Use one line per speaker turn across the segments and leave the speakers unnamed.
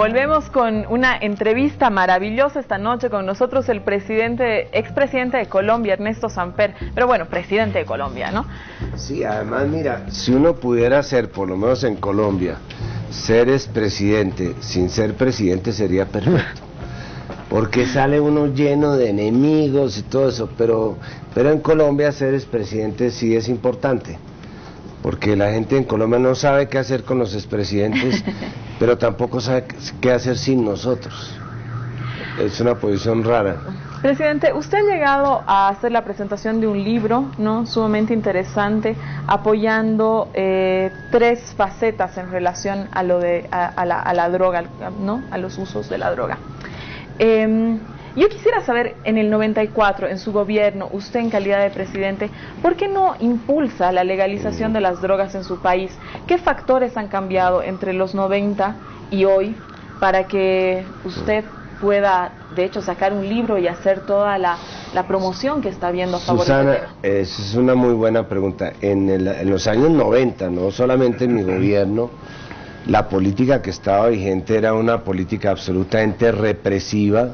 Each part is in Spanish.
Volvemos con una entrevista maravillosa esta noche con nosotros el expresidente de Colombia, Ernesto Samper, pero bueno, presidente de Colombia, ¿no?
Sí, además mira, si uno pudiera ser, por lo menos en Colombia, ser expresidente sin ser presidente sería perfecto, porque sale uno lleno de enemigos y todo eso, pero en Colombia ser expresidente sí es importante, porque la gente en Colombia no sabe qué hacer con los expresidentes, pero tampoco sabe qué hacer sin nosotros. Es una posición rara.
Presidente, usted ha llegado a hacer la presentación de un libro, ¿no?, sumamente interesante, apoyando 3 facetas en relación a la droga, ¿no?, a los usos de la droga. Yo quisiera saber, en el 94, en su gobierno, usted en calidad de presidente, ¿por qué no impulsa la legalización de las drogas en su país? ¿Qué factores han cambiado entre los 90 y hoy para que usted pueda, de hecho, sacar un libro y hacer toda la promoción que está habiendo a favor de
Susana, esa es una muy buena pregunta. En los años 90, no solamente en mi gobierno, la política que estaba vigente era una política absolutamente represiva,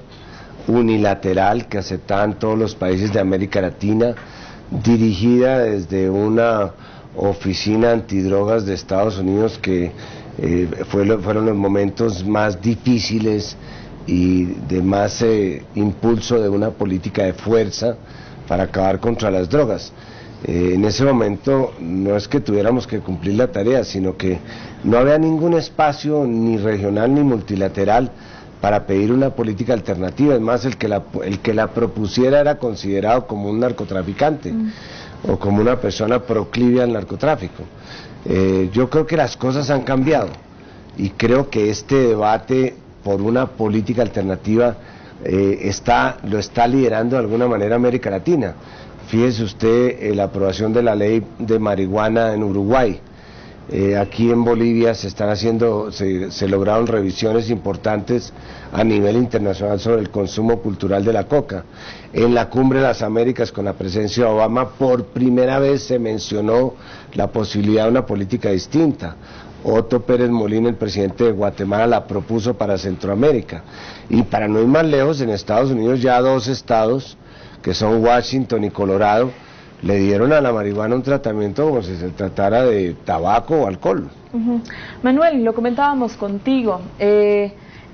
unilateral, que aceptaban todos los países de América Latina, dirigida desde una oficina antidrogas de Estados Unidos que fueron los momentos más difíciles y de más impulso de una política de fuerza para acabar contra las drogas. En ese momento no es que tuviéramos que cumplir la tarea, sino que no había ningún espacio ni regional ni multilateral para pedir una política alternativa. Es más, el que la propusiera era considerado como un narcotraficante o como una persona proclive al narcotráfico. Yo creo que las cosas han cambiado y creo que este debate por una política alternativa lo está liderando de alguna manera América Latina. Fíjese usted la aprobación de la ley de marihuana en Uruguay. Aquí en Bolivia se lograron revisiones importantes a nivel internacional sobre el consumo cultural de la coca. En la Cumbre de las Américas, con la presencia de Obama, por primera vez se mencionó la posibilidad de una política distinta. Otto Pérez Molina, el presidente de Guatemala, la propuso para Centroamérica. Y para no ir más lejos, en Estados Unidos ya 2 estados, que son Washington y Colorado, le dieron a la marihuana un tratamiento como si se tratara de tabaco o alcohol.
Manuel, lo comentábamos contigo,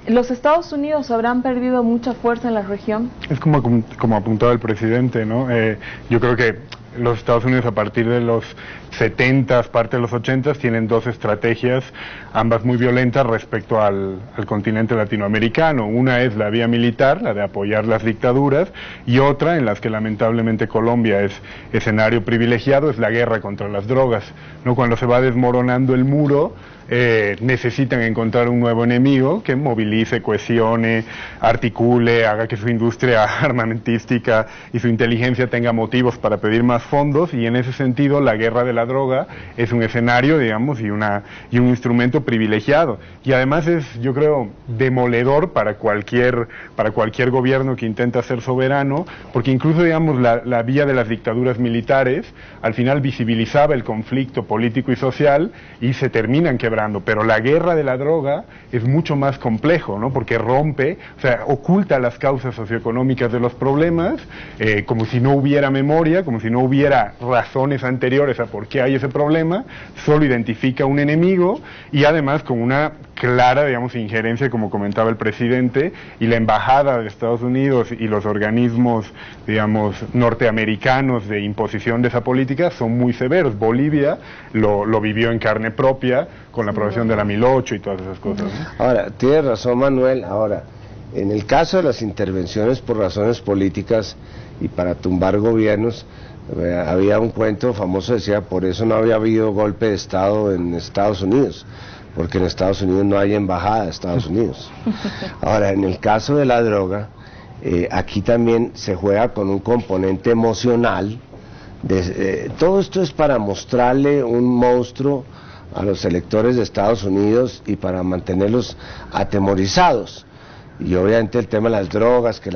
¿los Estados Unidos habrán perdido mucha fuerza en la región?
Es como apuntaba el presidente, ¿no? Yo creo que los Estados Unidos a partir de los 70s, parte de los 80s, tienen 2 estrategias, ambas muy violentas respecto al continente latinoamericano. Una es la vía militar, la de apoyar las dictaduras, y otra, en las que lamentablemente Colombia es escenario privilegiado, es la guerra contra las drogas, ¿no? Cuando se va desmoronando el muro, necesitan encontrar un nuevo enemigo que movilice, cohesione, articule, haga que su industria armamentística y su inteligencia tenga motivos para pedir más fondos, y en ese sentido la guerra de la droga es un escenario, digamos, y un instrumento privilegiado, y además es, yo creo, demoledor para cualquier gobierno que intenta ser soberano, porque incluso, digamos, la vía de las dictaduras militares al final visibilizaba el conflicto político y social y se terminan quebrando, pero la guerra de la droga es mucho más complejo, ¿no? Porque rompe, o sea, oculta las causas socioeconómicas de los problemas, como si no hubiera memoria, como si no hubiera razones anteriores a por qué hay ese problema, solo identifica un enemigo, y además con una clara, digamos, injerencia, como comentaba el presidente, y la embajada de Estados Unidos y los organismos, digamos, norteamericanos de imposición de esa política son muy severos. Bolivia lo vivió en carne propia con la aprobación de la 1008 y todas esas cosas, ¿no?
Ahora, tiene razón Manuel. Ahora, en el caso de las intervenciones por razones políticas y para tumbar gobiernos, había un cuento famoso, decía, por eso no había habido golpe de Estado en Estados Unidos, porque en Estados Unidos no hay embajada de Estados Unidos. Ahora, en el caso de la droga, aquí también se juega con un componente emocional. Todo esto es para mostrarle un monstruo a los electores de Estados Unidos y para mantenerlos atemorizados. y obviamente el tema de las drogas, que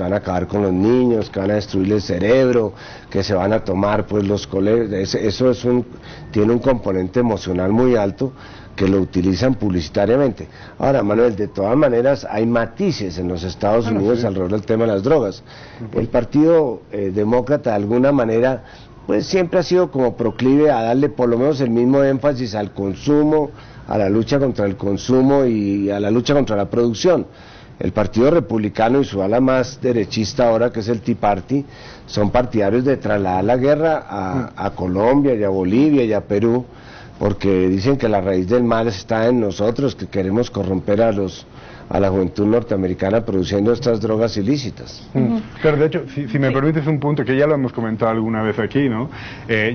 van a acabar con los niños, que van a destruir el cerebro, que se van a tomar pues los colegios, eso tiene un componente emocional muy alto que lo utilizan publicitariamente. Ahora, Manuel, de todas maneras hay matices en los Estados Unidos alrededor del tema de las drogas. El Partido Demócrata de alguna manera pues siempre ha sido como proclive a darle por lo menos el mismo énfasis al consumo, a la lucha contra el consumo y a la lucha contra la producción. El Partido Republicano y su ala más derechista ahora, que es el Tea Party, son partidarios de trasladar la guerra a Colombia y a Bolivia y a Perú, porque dicen que la raíz del mal está en nosotros, que queremos corromper a la juventud norteamericana produciendo estas drogas ilícitas.
Pero de hecho, si me permites un punto que ya lo hemos comentado alguna vez aquí, ¿no?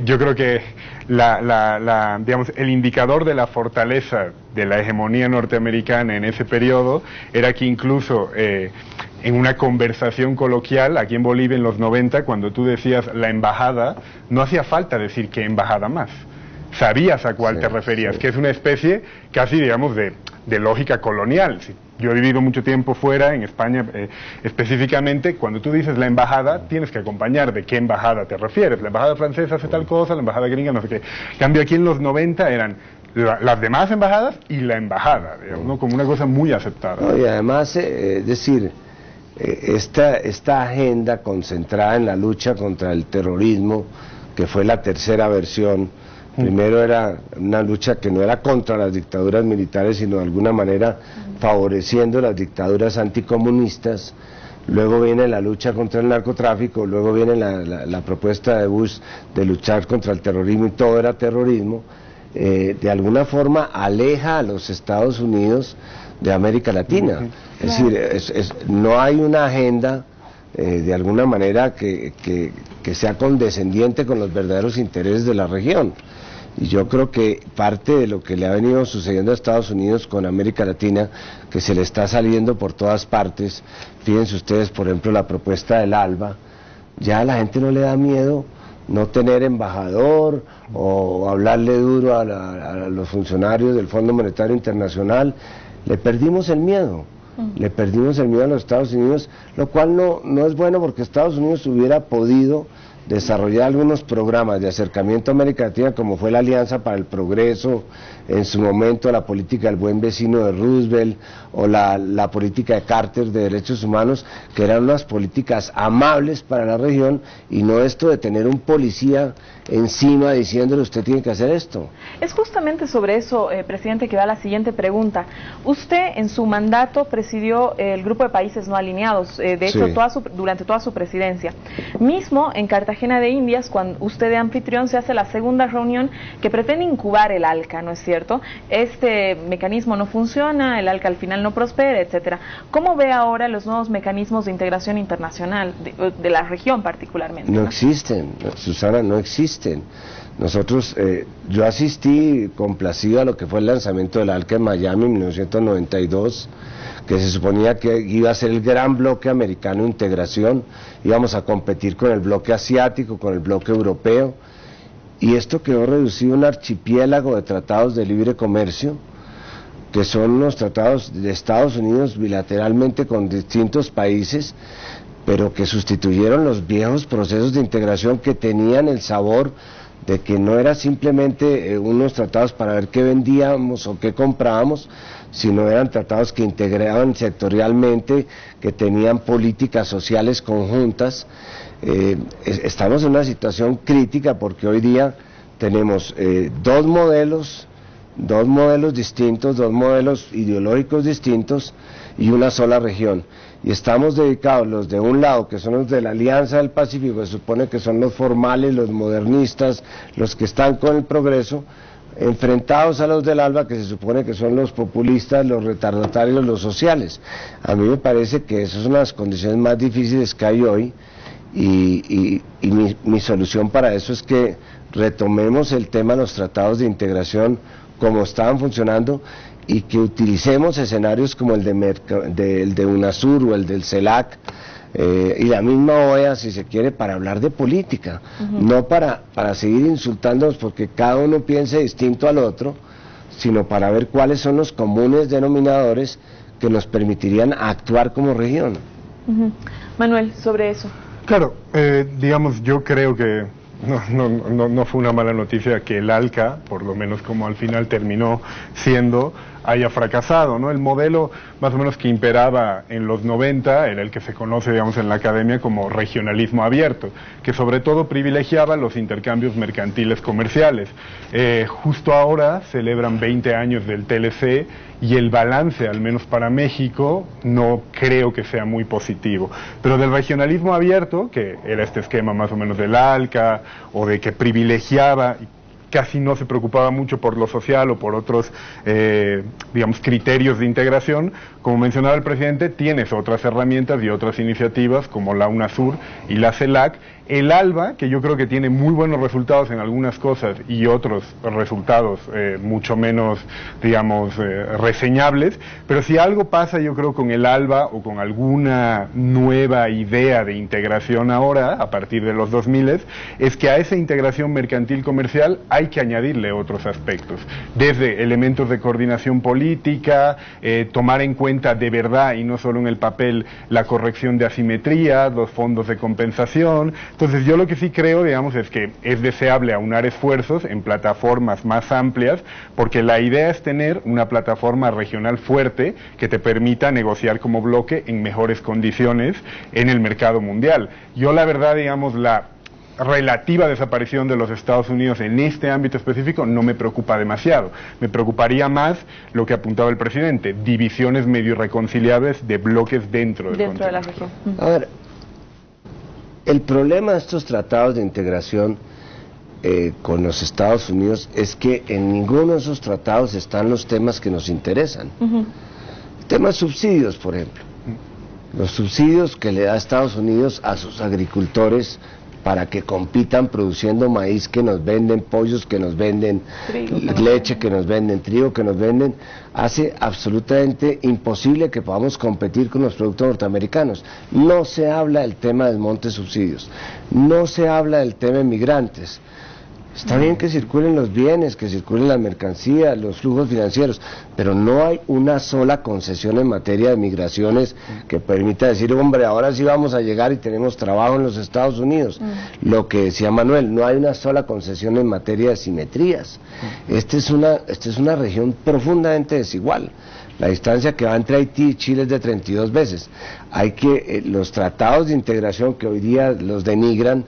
Yo creo que digamos, el indicador de la fortaleza de la hegemonía norteamericana en ese periodo era que incluso en una conversación coloquial aquí en Bolivia en los 90, cuando tú decías la embajada, no hacía falta decir qué embajada más. Sabías a cuál te referías, que es una especie casi, digamos, de lógica colonial. Yo he vivido mucho tiempo fuera, en España específicamente, cuando tú dices la embajada, tienes que acompañar de qué embajada te refieres. La embajada francesa hace tal cosa, la embajada gringa no sé qué. En cambio, aquí en los 90 eran las demás embajadas y la embajada, digamos, ¿no? Como una cosa muy aceptada.
No, y además, es decir, esta agenda concentrada en la lucha contra el terrorismo, que fue la tercera versión. Primero era una lucha que no era contra las dictaduras militares, sino de alguna manera favoreciendo las dictaduras anticomunistas. Luego viene la lucha contra el narcotráfico, luego viene la propuesta de Bush de luchar contra el terrorismo, y todo era terrorismo. De alguna forma aleja a los Estados Unidos de América Latina. Es decir, no hay una agenda de alguna manera que sea condescendiente con los verdaderos intereses de la región. Y yo creo que parte de lo que le ha venido sucediendo a Estados Unidos con América Latina, que se le está saliendo por todas partes, fíjense ustedes, por ejemplo, la propuesta del ALBA, ya a la gente no le da miedo no tener embajador o hablarle duro a los funcionarios del Fondo Monetario Internacional. Le perdimos el miedo. Le perdimos el miedo a los Estados Unidos, lo cual no es bueno, porque Estados Unidos hubiera podido desarrollar algunos programas de acercamiento a América Latina, como fue la Alianza para el Progreso, en su momento la política del buen vecino de Roosevelt, o la política de Carter de derechos humanos, que eran unas políticas amables para la región, y no esto de tener un policía encima diciéndole usted tiene que hacer esto.
Es justamente sobre eso, presidente, que va la siguiente pregunta. Usted en su mandato presidió el grupo de países no alineados, de hecho durante toda su presidencia. Mismo en Cartagena de Indias, cuando usted de anfitrión, se hace la segunda reunión que pretende incubar el ALCA, ¿no es cierto? Este mecanismo no funciona, el ALCA al final no prospera, etcétera. ¿Cómo ve ahora los nuevos mecanismos de integración internacional de la región particularmente?
No existen, Susana, no existen. Nosotros, yo asistí complacido a lo que fue el lanzamiento del ALCA en Miami en 1992, que se suponía que iba a ser el gran bloque americano de integración, íbamos a competir con el bloque asiático, con el bloque europeo, y esto quedó reducido a un archipiélago de tratados de libre comercio, que son los tratados de Estados Unidos bilateralmente con distintos países, pero que sustituyeron los viejos procesos de integración que tenían el sabor de que no era simplemente unos tratados para ver qué vendíamos o qué comprábamos, sino eran tratados que integraban sectorialmente, que tenían políticas sociales conjuntas. Estamos en una situación crítica porque hoy día tenemos dos modelos distintos, dos modelos ideológicos distintos y una sola región. Y estamos dedicados, los de un lado, que son los de la Alianza del Pacífico, que se supone que son los formales, los modernistas, los que están con el progreso, enfrentados a los del ALBA, que se supone que son los populistas, los retardatarios, los sociales. A mí me parece que esas son las condiciones más difíciles que hay hoy, y mi solución para eso es que retomemos el tema de los tratados de integración como estaban funcionando, y que utilicemos escenarios como el de UNASUR o el del CELAC, y la misma OEA, si se quiere, para hablar de política, no para seguir insultándonos porque cada uno piense distinto al otro, sino para ver cuáles son los comunes denominadores que nos permitirían actuar como región.
Manuel, sobre eso.
Claro, digamos, yo creo que no fue una mala noticia que el ALCA, por lo menos como al final terminó siendo, haya fracasado, ¿no? El modelo más o menos que imperaba en los 90 era el que se conoce, digamos, en la academia como regionalismo abierto, que sobre todo privilegiaba los intercambios mercantiles comerciales. Justo ahora celebran 20 años del TLC y el balance, al menos para México, no creo que sea muy positivo. Pero del regionalismo abierto, que era este esquema más o menos del ALCA, o de que privilegiaba, casi no se preocupaba mucho por lo social o por otros, digamos, criterios de integración, como mencionaba el presidente, tienes otras herramientas y otras iniciativas como la UNASUR y la CELAC, el ALBA, que yo creo que tiene muy buenos resultados en algunas cosas y otros resultados mucho menos, digamos, reseñables, pero si algo pasa yo creo con el ALBA o con alguna nueva idea de integración ahora, a partir de los 2000, es que a esa integración mercantil comercial hay que añadirle otros aspectos, desde elementos de coordinación política, tomar en cuenta de verdad y no solo en el papel la corrección de asimetrías, los fondos de compensación. Entonces yo lo que sí creo, digamos, es que es deseable aunar esfuerzos en plataformas más amplias, porque la idea es tener una plataforma regional fuerte que te permita negociar como bloque en mejores condiciones en el mercado mundial. Yo la verdad, digamos, la relativa desaparición de los Estados Unidos en este ámbito específico no me preocupa demasiado. Me preocuparía más lo que apuntaba el presidente, divisiones medio irreconciliables de bloques dentro de la región.
A ver, el problema de estos tratados de integración con los Estados Unidos es que en ninguno de esos tratados están los temas que nos interesan. El tema de subsidios, por ejemplo. Los subsidios que le da Estados Unidos a sus agricultores para que compitan produciendo maíz que nos venden, pollos que nos venden, leche que nos venden, trigo que nos venden, hace absolutamente imposible que podamos competir con los productos norteamericanos. No se habla del tema del monte de subsidios, no se habla del tema de migrantes. Está bien que circulen los bienes, que circulen las mercancías, los flujos financieros, pero no hay una sola concesión en materia de migraciones que permita decir, hombre, ahora sí vamos a llegar y tenemos trabajo en los Estados Unidos. Lo que decía Manuel, no hay una sola concesión en materia de simetrías. Esta es una región profundamente desigual. La distancia que va entre Haití y Chile es de 32 veces. Los tratados de integración que hoy día los denigran,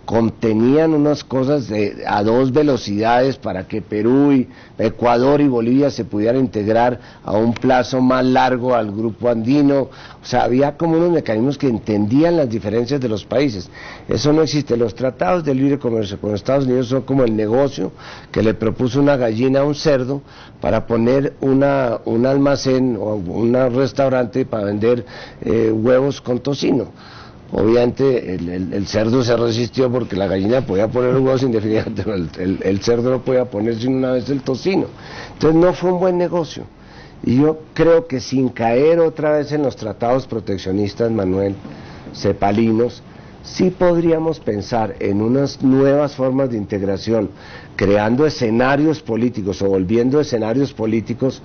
contenían unas cosas a 2 velocidades para que Perú y Ecuador y Bolivia se pudieran integrar a un plazo más largo al grupo andino. O sea, había como unos mecanismos que entendían las diferencias de los países. Eso no existe. Los tratados de libre comercio con Estados Unidos son como el negocio que le propuso una gallina a un cerdo para poner un almacén o un restaurante para vender huevos con tocino. Obviamente el cerdo se resistió porque la gallina podía poner huevos indefinidamente, pero el cerdo no podía poner sino una vez el tocino. Entonces no fue un buen negocio. Y yo creo que sin caer otra vez en los tratados proteccionistas, Manuel, cepalinos, sí podríamos pensar en unas nuevas formas de integración, creando escenarios políticos o volviendo escenarios políticos,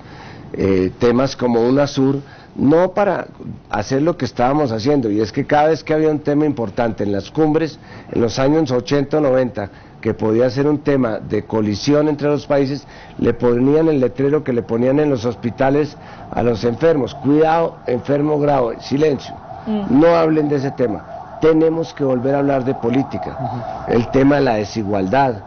temas como UNASUR, no para hacer lo que estábamos haciendo, y es que cada vez que había un tema importante en las cumbres, en los años 80 o 90, que podía ser un tema de colisión entre los países, le ponían el letrero que le ponían en los hospitales a los enfermos: cuidado, enfermo grave, silencio, no hablen de ese tema. Tenemos que volver a hablar de política, el tema de la desigualdad,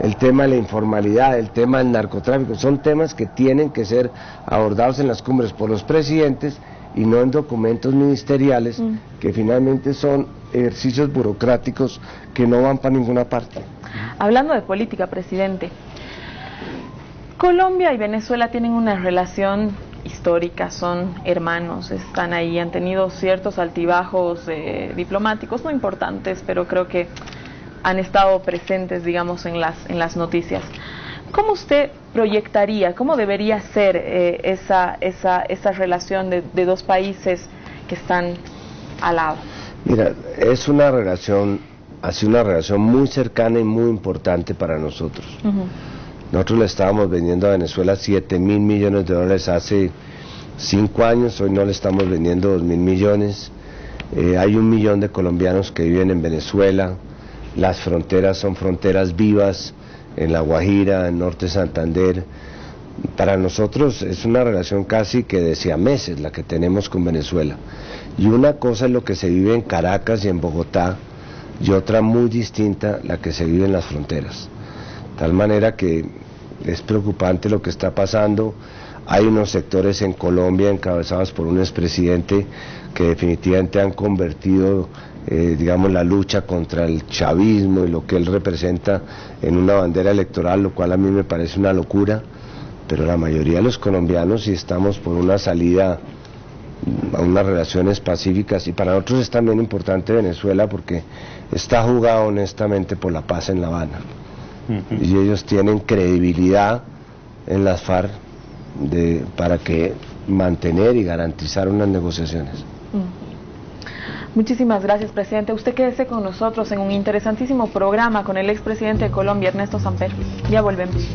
el tema de la informalidad, el tema del narcotráfico, son temas que tienen que ser abordados en las cumbres por los presidentes y no en documentos ministeriales que finalmente son ejercicios burocráticos que no van para ninguna parte.
Hablando de política, presidente, Colombia y Venezuela tienen una relación histórica, son hermanos, están ahí, han tenido ciertos altibajos diplomáticos, no importantes, pero creo que han estado presentes, digamos, en las noticias. ¿Cómo usted proyectaría, cómo debería ser esa relación de dos países que están al lado?
Mira, es una relación, ha sido una relación muy cercana y muy importante para nosotros. Nosotros le estábamos vendiendo a Venezuela $7.000 millones hace 5 años, hoy no le estamos vendiendo 2.000 millones. Hay 1 millón de colombianos que viven en Venezuela. Las fronteras son fronteras vivas, en La Guajira, en Norte Santander. Para nosotros es una relación casi que de siameses la que tenemos con Venezuela. Y una cosa es lo que se vive en Caracas y en Bogotá, y otra muy distinta la que se vive en las fronteras. De tal manera que es preocupante lo que está pasando. Hay unos sectores en Colombia encabezados por un expresidente que definitivamente han convertido digamos, la lucha contra el chavismo y lo que él representa en una bandera electoral, lo cual a mí me parece una locura, pero la mayoría de los colombianos sí estamos por una salida a unas relaciones pacíficas, y para nosotros es también importante Venezuela porque está jugado honestamente por la paz en La Habana, y ellos tienen credibilidad en las FARC para que mantener y garantizar unas negociaciones.
Muchísimas gracias, presidente. Usted quédese con nosotros en un interesantísimo programa con el expresidente de Colombia, Ernesto Samper. Ya volvemos.